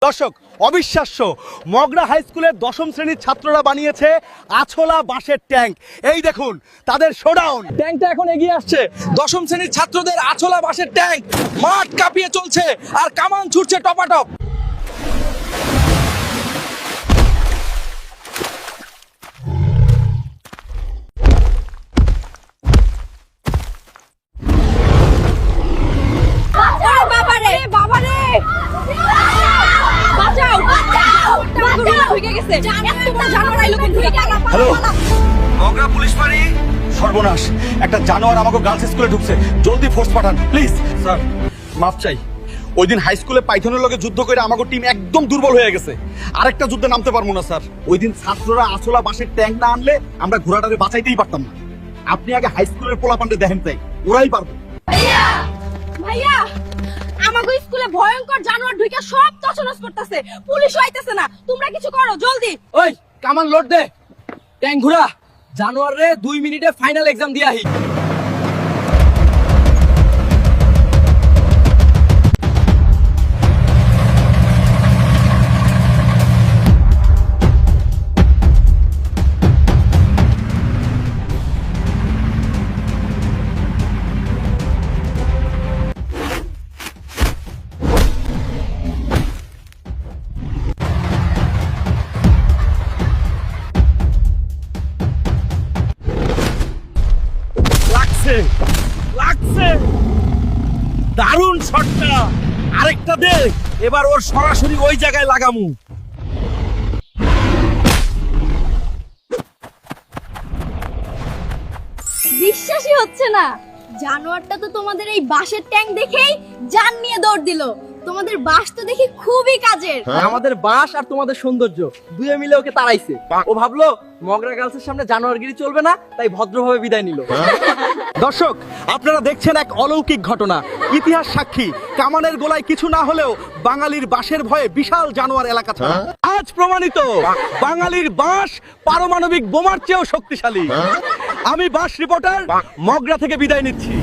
দর্শক, অবিশ্বাস্য, মগরা হাই স্কুলের দশম শ্রেণীর ছাত্ররা বানিয়েছে আছলা বাঁশের ট্যাঙ্ক। এই দেখুন তাদের শোডাউন। ট্যাঙ্কটা এখন এগিয়ে আসছে। দশম শ্রেণীর ছাত্রদের আছলা বাঁশের ট্যাঙ্ক মাঠ কাঁপিয়ে চলছে আর কামান ছুটছে টপাটপ। হ্যালো, মগরা পুলিশ ফাঁড়ি। সর্বনাশ, একটা জানোয়ার আমাকে গার্লস স্কুলে ঢুকছে, জলদি ফোর্স পাঠান প্লিজ। স্যার মাফ চাই, ওই দিন হাই স্কুলে পাইথনের লগে যুদ্ধ করে আমাকে টিম একদম দুর্বল হয়ে গেছে। আরেকটা যুদ্ধে নামতে পারবো না স্যার। ওই দিন ছাত্ররা আছলা বাঁশের ট্যাঙ্ক না আনলে আমরা ঘোড়াটারে বাঁচাইতেই পারতাম না। আপনি আগে হাই স্কুলের পোলাপান্ডে দেখেন, তাই ওরাই পারবে। ভাইয়া, আমাগো স্কুলে ভয়ঙ্কর জানোয়ার ঢুকে সব তছনছ করতেছে, পুলিশ আইতেছে না, তোমরা কিছু করো জলদি। ওই কামান লোড দে, ট্যাঙ্ক ঘুরা। জানোয়ার রে 2 মিনিটে ফাইনাল এক্সাম দিয়ে আহি। লাগছে লাগছে, দারুণ শটটা। আরেকটা দে, এবার ওর সরাসরি ওই জায়গায় লাগামু। বিশ্বাসই হচ্ছে না, জানোয়ারটা তো তোমাদের এই বাঁশের ট্যাঙ্ক দেখেই জান নিয়ে দৌড় দিল। তোমাদের বাঁশ তো দেখি খুবই কাজের। আমাদের বাস আর তোমাদের সৌন্দর্য দুয়ে মিলে ওকে তাড়াইছে। ও ভাবলো মগরা গার্লসের সামনে জানোয়ারগিরি চলবে না, তাই ভদ্রভাবে বিদায় নিল। দর্শক, আপনারা দেখছেন এক অলৌকিক ঘটনা, ইতিহাস সাক্ষী। কামানের গোলায় কিছু না হলেও বাঙালির বাঁশের ভয়ে বিশাল জানোয়ার এলাকা ছাড়া। আজ প্রমাণিত, বাঙালির বাঁশ পারমাণবিক বোমার চেয়েও শক্তিশালী। আমি বাঁশ রিপোর্টার মগরা থেকে বিদায় নিচ্ছি।